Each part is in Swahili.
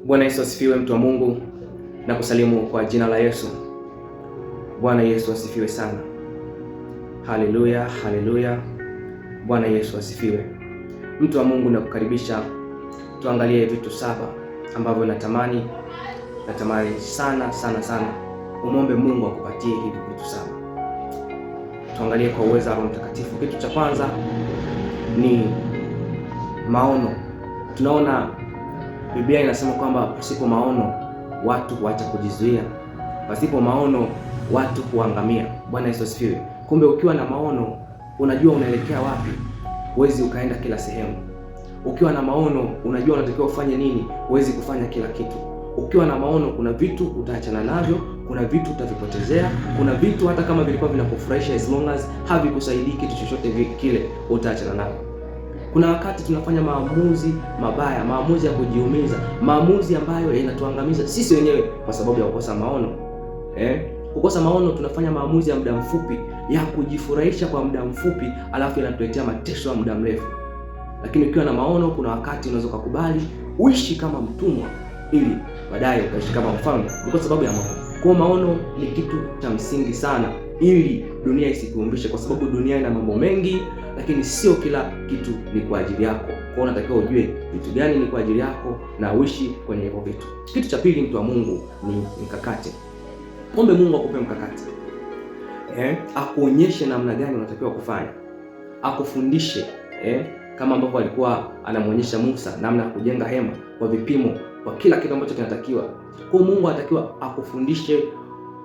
Bwana Yesu asifiwe, mtu wa Mungu, na kusalimu kwa jina la Yesu. Bwana Yesu asifiwe sana. Haleluya, haleluya. Bwana Yesu asifiwe. Mtu wa Mungu, nakukaribisha tuangalie vitu 7 ambavyo natamani sana umombe Mungu akupatie hivi vitu 7. Tuangalie kwa uwezo wa Roho Mtakatifu. Kitu cha kwanza ni maono. Tunaona Biblia inasema kwamba pasipo maono watu huacha kujizuia, pasipo maono watu huangamia. Bwana Yesu asifiwe. Kumbe ukiwa na maono unajua unaelekea wapi, huwezi ukaenda kila sehemu. Ukiwa na maono unajua unatakiwa ufanye nini, huwezi kufanya kila kitu. Ukiwa na maono kuna vitu utaachana navyo, kuna vitu utavipotezea, kuna vitu hata kama vilikuwa vinakufurahisha as long as havikusaidii kitu chochote kile utaachana navyo. Kuna wakati tunafanya maamuzi mabaya, maamuzi ya kujiumiza, maamuzi ambayo yanatuangamiza sisi wenyewe kwa sababu ya kukosa maono. Kukosa maono, tunafanya maamuzi ya muda mfupi ya kujifurahisha kwa muda mfupi, alafu yanatuletea mateso ya muda mrefu. Lakini ukiwa na maono, kuna wakati unaweza kukubali uishi kama mtumwa ili baadaye ukaishi kama mfalme kwa sababu ya maono. Kwa maono ni kitu cha msingi sana ili dunia isikuumbishe, kwa sababu dunia ina mambo mengi, lakini sio kila kitu ni kwa ajili yako. Kwa unatakiwa ujue vitu gani ni kwa ajili yako na uishi kwenye hivyo vitu. Kitu cha pili, mtu wa Mungu, ni mkakati. Ombe Mungu akupe mkakati. Akuonyeshe namna gani unatakiwa kufanya. Akufundishe kama ambavyo alikuwa anamuonyesha Musa namna ya kujenga hema kwa vipimo, kwa kila kitu ambacho kinatakiwa. Kwa Mungu anatakiwa akufundishe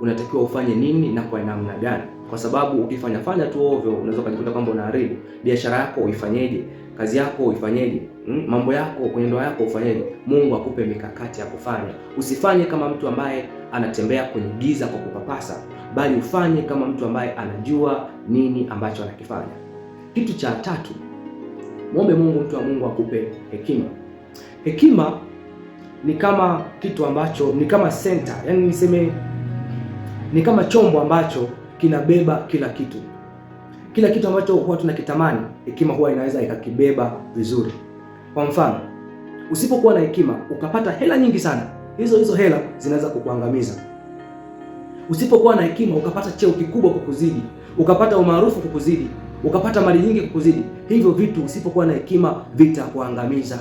unatakiwa ufanye nini na kwa namna gani, kwa sababu ukifanya tu ovyo unaweza kujikuta kwamba unaharibu biashara yako. Uifanyeje? Kazi yako uifanyeje? Mambo yako kwenye ndoa yako ufanyeje? Mungu akupe mikakati ya kufanya. Usifanye kama mtu ambaye anatembea kwenye giza kwa kupapasa, bali ufanye kama mtu ambaye anajua nini ambacho anakifanya. Kitu cha tatu, muombe Mungu, mtu wa Mungu, akupe hekima. Hekima ni kama kitu ambacho ni kama center, yani niseme ni kama chombo ambacho kinabeba kila kitu. Kila kitu ambacho huwa tunakitamani, hekima huwa inaweza ikakibeba vizuri. Kwa mfano, usipokuwa na hekima ukapata hela nyingi sana, hizo hela zinaweza kukuangamiza. Usipokuwa na hekima ukapata cheo kikubwa kukuzidi, ukapata umaarufu kukuzidi, ukapata mali nyingi kukuzidi, hivyo vitu usipokuwa na hekima vitakuangamiza.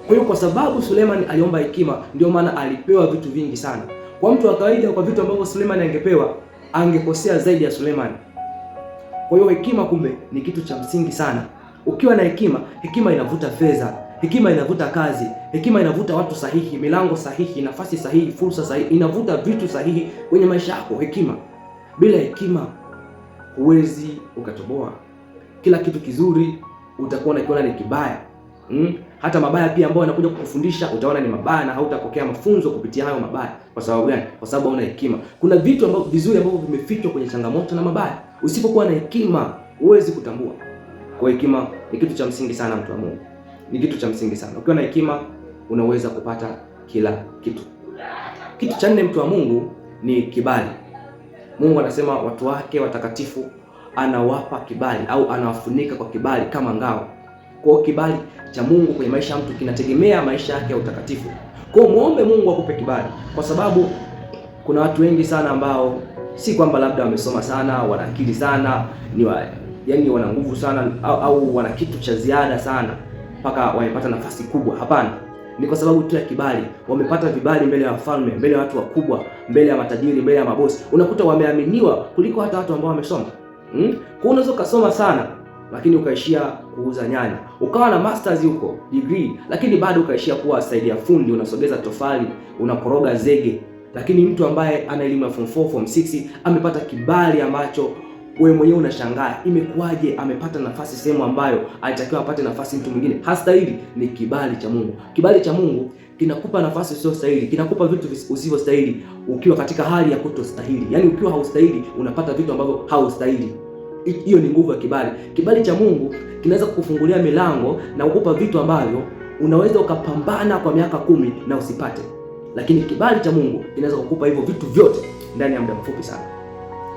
Kwa hiyo kwa sababu Suleiman aliomba hekima, ndio maana alipewa vitu vingi sana. Kwa mtu wa kawaida, kwa vitu ambavyo Suleiman angepewa, angekosea zaidi ya Suleiman. Kwa hiyo hekima kumbe ni kitu cha msingi sana. Ukiwa na hekima, hekima inavuta fedha, hekima inavuta kazi, hekima inavuta watu sahihi, milango sahihi, nafasi sahihi, fursa sahihi, inavuta vitu sahihi kwenye maisha yako. Hekima. Bila hekima huwezi ukatoboa. Kila kitu kizuri utakuwa unakiona ni kibaya. Hata mabaya pia ambayo yanakuja kukufundisha utaona ni mabaya na hautapokea mafunzo kupitia hayo mabaya. Kwa sababu gani? Kwa sababu hauna hekima. Kuna vitu ambavyo vizuri ambavyo vimefichwa kwenye changamoto na mabaya. Usipokuwa na hekima huwezi kutambua. Kwa hekima ni kitu cha msingi sana, mtu wa Mungu. Ni kitu cha msingi sana. Ukiwa na hekima unaweza kupata kila kitu. Kitu cha 4, mtu wa Mungu, ni kibali. Mungu anasema watu wake watakatifu anawapa kibali au anawafunika kwa kibali kama ngao. Kwa kibali cha Mungu kwenye maisha ya mtu kinategemea maisha yake ya utakatifu. Kwa muombe Mungu akupe kibali, kwa sababu kuna watu wengi sana ambao si kwamba labda wamesoma sana, wana akili sana, yani wana nguvu sana au wana kitu cha ziada sana mpaka wamepata nafasi kubwa. Hapana. Ni kwa sababu tu ya kibali. Wamepata vibali mbele ya wafalme, mbele ya watu wakubwa, mbele ya matajiri, mbele ya mabosi. Unakuta wameaminiwa kuliko hata watu ambao wamesoma. Kwa unaweza ukasoma sana lakini ukaishia kuuza nyanya. Ukawa na masters huko, degree, lakini bado ukaishia kuwa saidia fundi, unasogeza tofali, unakoroga zege. Lakini mtu ambaye ana elimu ya form 4, form 6 amepata kibali ambacho wewe mwenyewe unashangaa, imekuwaje amepata nafasi sehemu ambayo alitakiwa apate nafasi mtu mwingine hastahili. Ni kibali cha Mungu. Kibali cha Mungu kinakupa nafasi usiyostahili, kinakupa vitu usivyostahili ukiwa katika hali ya kutostahili. Yaani ukiwa haustahili unapata vitu ambavyo haustahili. Hiyo ni nguvu ya kibali. Kibali cha Mungu kinaweza kukufungulia milango na kukupa vitu ambavyo unaweza ukapambana kwa miaka 10 na usipate. Lakini kibali cha Mungu kinaweza kukupa hivyo vitu vyote ndani ya muda mfupi sana.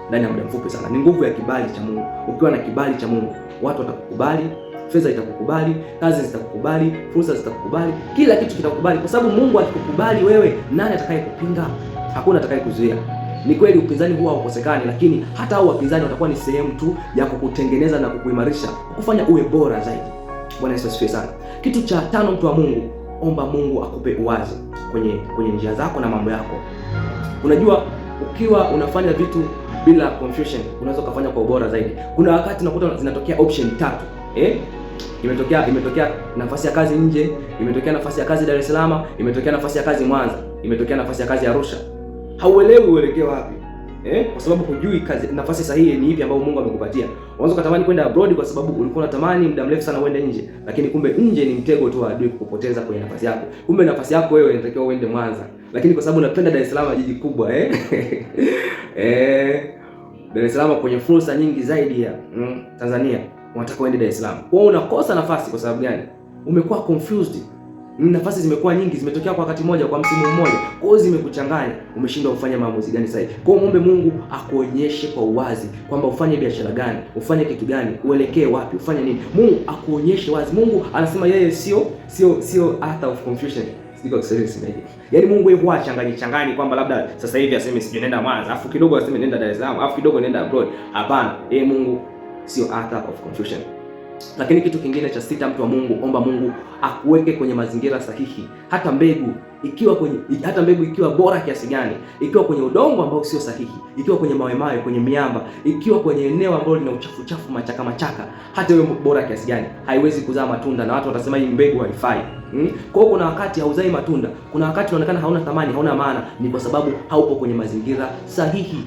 Ndani ya muda mfupi sana. Ni nguvu ya kibali cha Mungu. Ukiwa na kibali cha Mungu, watu watakukubali, fedha itakukubali, kazi zitakukubali, fursa zitakukubali, kila kitu kitakukubali, kwa sababu Mungu akikukubali wewe, nani atakayekupinga? Hakuna atakayekuzuia. Ni kweli upinzani huwa haukosekani, lakini hata hao wapinzani watakuwa ni sehemu tu ya kukutengeneza na kukuimarisha, kukufanya uwe bora zaidi. Bwana Yesu asifiwe sana. Kitu cha 5, mtu wa Mungu, omba Mungu akupe uwazi kwenye njia zako na mambo yako. Unajua, ukiwa unafanya vitu bila confusion, unaweza kufanya kwa ubora zaidi. Kuna wakati unakuta zinatokea option 3. Imetokea nafasi ya kazi nje, imetokea nafasi ya kazi Dar es Salaam, imetokea nafasi ya kazi Mwanza, imetokea nafasi ya kazi Arusha. Hauelewi uelekeo wapi. Kwa sababu hujui nafasi sahihi ni ipi ambayo Mungu amekupatia. Unaweza kutamani kwenda abroad kwa sababu ulikuwa unatamani muda mrefu sana uende nje, lakini kumbe nje ni mtego tu wa adui kukupoteza kwenye nafasi yako. Kumbe nafasi yako wewe inatakiwa uende Mwanza, lakini kwa sababu unapenda Dar es Salaam, jiji kubwa Dar es Salaam kwenye fursa nyingi zaidi ya Tanzania, unataka uende Dar es Salaam. Kwa hiyo unakosa nafasi. Kwa sababu gani? Umekuwa confused. Nafasi zimekuwa nyingi, zimetokea kwa wakati mmoja, kwa msimu mmoja, kwa hiyo zimekuchanganya, umeshindwa kufanya maamuzi gani sahihi. Kwa hiyo muombe Mungu akuonyeshe kwa uwazi kwamba ufanye biashara gani, ufanye kitu gani, uelekee wapi, ufanye nini. Mungu akuonyeshe wazi. Mungu anasema yeye sio author of confusion. Siko Kiswahili simeje? Yaani Mungu yeye huwa changani kwamba labda sasa hivi aseme sije nenda Mwanza, afu kidogo aseme nenda Dar es Salaam, afu kidogo nenda abroad. Hapana, Mungu sio author of confusion. Lakini kitu kingine cha 6, mtu wa Mungu, omba Mungu akuweke kwenye mazingira sahihi. Hata mbegu ikiwa bora kiasi gani, ikiwa kwenye udongo ambao sio sahihi, ikiwa kwenye mawe, kwenye miamba, ikiwa kwenye eneo ambalo lina uchafu, machaka, hata hiyo bora kiasi gani, haiwezi kuzaa matunda na watu watasema hii mbegu haifai. Kwa hiyo kuna wakati hauzai matunda, kuna wakati unaonekana hauna thamani, hauna maana, ni kwa sababu haupo kwenye mazingira sahihi.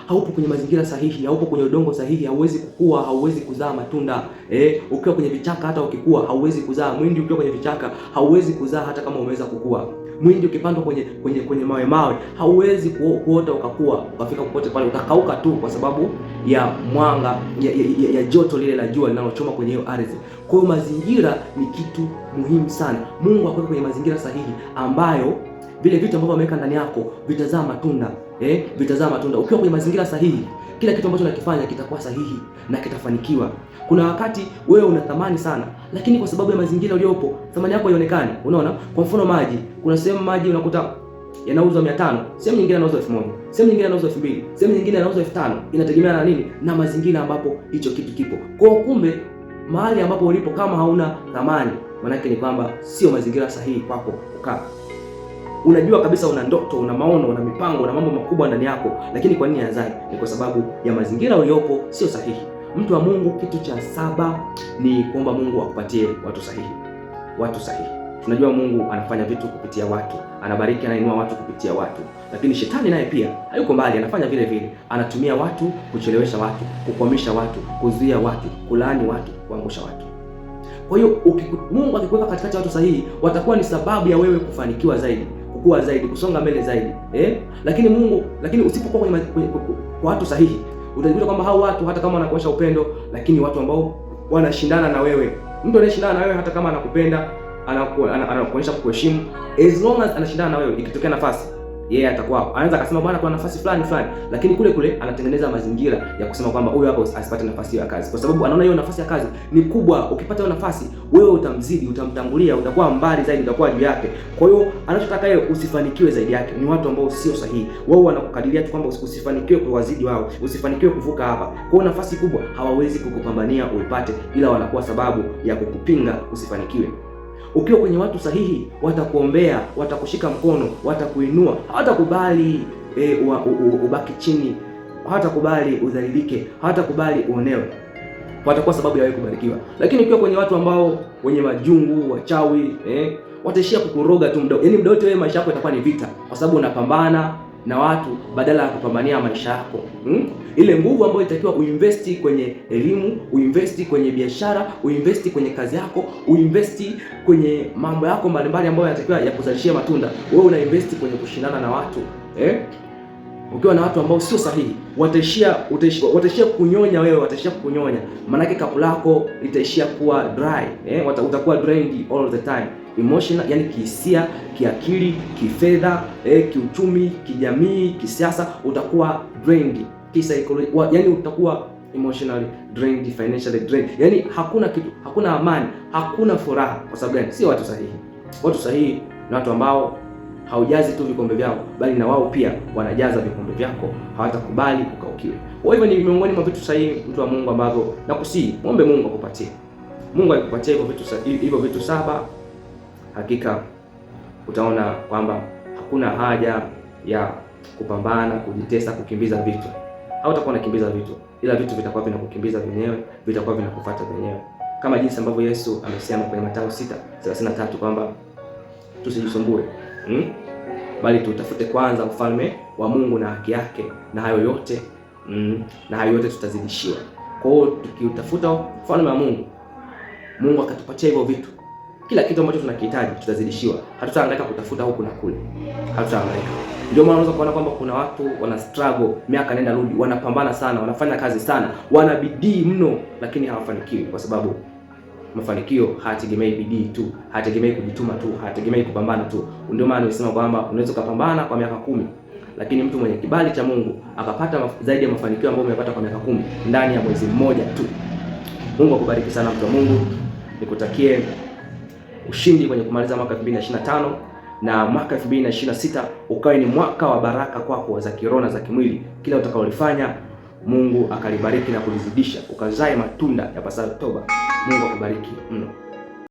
Haupo kwenye mazingira sahihi, haupo kwenye udongo sahihi, hauwezi kukua, hauwezi kuzaa matunda. Ukiwa kwenye vichaka, hata ukikua hauwezi kuzaa. Mwindi ukiwa kwenye vichaka hauwezi kuzaa hata kama umeweza kukua. Mwindi ukipandwa kwenye mawe hauwezi kuota ukakua, ukafika popote pale, utakauka tu kwa sababu ya mwanga ya joto lile la jua linalochoma kwenye hiyo ardhi. Kwa hiyo mazingira ni kitu muhimu sana. Mungu akuweke kwenye mazingira sahihi ambayo vile vitu ambavyo ameweka ndani yako vitazaa matunda. Vitazaa matunda. Ukiwa kwenye mazingira sahihi, kila kitu ambacho unakifanya kitakuwa sahihi na kitafanikiwa. Kuna wakati wewe unatamani sana, lakini kwa sababu ya mazingira uliopo, thamani yako haionekani. Unaona? Kwa mfano maji, kuna sehemu maji unakuta yanauzwa 500, sehemu nyingine yanauzwa 1000, sehemu nyingine yanauzwa 2000, sehemu nyingine yanauzwa 5000. Inategemea na nini? Na mazingira ambapo hicho kitu kipo. Kwa hiyo kumbe mahali ambapo ulipo kama hauna thamani, maana yake ni kwamba sio mazingira sahihi kwako kukaa. Unajua kabisa una ndoto, una maono, una mipango, una mambo makubwa ndani yako, lakini kwa nini hazai? Ni kwa sababu ya mazingira uliopo sio sahihi. Mtu wa Mungu, kitu cha 7 ni kuomba Mungu akupatie watu sahihi. Watu sahihi. Tunajua Mungu anafanya vitu kupitia watu, anabariki, anainua watu kupitia watu, lakini shetani naye pia hayuko mbali, anafanya vile vile. Anatumia watu kuchelewesha watu, kukwamisha watu, kuzuia watu, kulaani watu, kuangusha watu. Kwa hiyo Mungu akikuweka katikati ya watu sahihi, watakuwa ni sababu ya wewe kufanikiwa zaidi, kukua zaidi, kusonga mbele zaidi. Lakini usipokuwa kwa watu sahihi, utajikuta kwamba hao watu hata kama wanakuonyesha upendo, lakini watu ambao wanashindana na wewe. Mtu anayeshindana na wewe hata kama anakupenda, anakuonyesha kukuheshimu, as long as anashindana na wewe, ikitokea nafasi yeye atakuwa anaweza akasema bwana, kuna nafasi fulani, lakini kule anatengeneza mazingira ya kusema kwamba huyu hapo asipate nafasi ya kazi, kwa sababu anaona hiyo nafasi ya kazi ni kubwa. Ukipata hiyo nafasi, wewe utamzidi, utamtangulia, utakuwa mbali zaidi, utakuwa juu yake. Kwa hiyo anachotaka yeye usifanikiwe zaidi yake ni watu ambao sio sahihi. Wao wanakukadiria tu kwamba usifanikiwe kuwazidi wao, usifanikiwe kuvuka hapa. Kwa hiyo nafasi kubwa hawawezi kukupambania uipate, ila wanakuwa sababu ya kukupinga usifanikiwe. Ukiwa kwenye watu sahihi, watakuombea, watakushika mkono, watakuinua, hawatakubali ubaki chini, hawatakubali udhalilike, hawatakubali uonewe. Watakuwa sababu ya wewe kubarikiwa. Lakini ukiwa kwenye watu ambao wenye majungu, wachawi, wataishia kukuroga tu muda. Yaani muda wote wewe maisha yako itakuwa ni vita, kwa sababu unapambana na watu badala ya kupambania maisha yako. Ile nguvu ambayo itakiwa uinvesti kwenye elimu, uinvesti kwenye biashara, uinvesti kwenye kazi yako, uinvesti kwenye mambo yako mbalimbali ambayo yanatakiwa yakuzalishia matunda, wewe unainvesti kwenye kushindana na watu. Ukiwa na watu ambao sio sahihi, wataishia kunyonya wewe, wataishia kukunyonya. Maana yake kapu lako litaishia kuwa dry, utakuwa drained all the time. Emotional, yani kihisia, kiakili, kifedha, kiuchumi, kijamii, kisiasa, utakuwa drained. Kisaikolojia, yani utakuwa emotionally drained, financially drained. Yaani hakuna kitu, hakuna amani, hakuna furaha. Kwa sababu gani? Sio watu sahihi. Watu sahihi ni watu ambao haujazi tu vikombe vyao, bali na wao pia wanajaza vikombe vyako, hawatakubali ukaukiwe. Kwa hivyo ni miongoni mwa vitu sahihi, mtu wa Mungu, ambavyo nakusihi muombe Mungu akupatie. Mungu akikupatia hivyo vitu 7, hakika utaona kwamba hakuna haja ya kupambana, kujitesa, kukimbiza vitu. Hautakuwa unakimbiza vitu, ila vitu vitakuwa vinakukimbiza wenyewe, vitakuwa vinakufuata wenyewe, kama jinsi ambavyo Yesu amesema kwenye Mathayo 6:33 kwamba tusijisumbue, bali tutafute kwanza ufalme wa Mungu na haki yake, na hayo yote tutazidishiwa. Kwa hiyo tukiutafuta ufalme wa Mungu, Mungu akatupatia hivyo vitu, kila kitu ambacho tunakihitaji tutazidishiwa. Hatutahangaika kutafuta huku na kule, hatutahangaika. Ndio maana unaweza kuona kwamba kuna watu wana struggle miaka nenda rudi, wanapambana sana, wanafanya kazi sana, wana bidii mno, lakini hawafanikiwi, kwa sababu mafanikio hayategemei bidii tu, hayategemei kujituma tu, hayategemei kupambana tu. Ndio maana nimesema kwamba unaweza kupambana kwa miaka 10, lakini mtu mwenye kibali cha Mungu akapata zaidi ya mafanikio ambayo umepata kwa miaka 10 ndani ya mwezi mmoja tu. Mungu akubariki sana mtu wa Mungu. Nikutakie ushindi kwenye kumaliza mwaka 2025, na mwaka 2026 ukawe ni mwaka wa baraka kwako za kiroho na za kimwili. Kila utakaolifanya Mungu akalibariki na kulizidisha, ukazae matunda yapasayo toba. Mungu akubariki mno.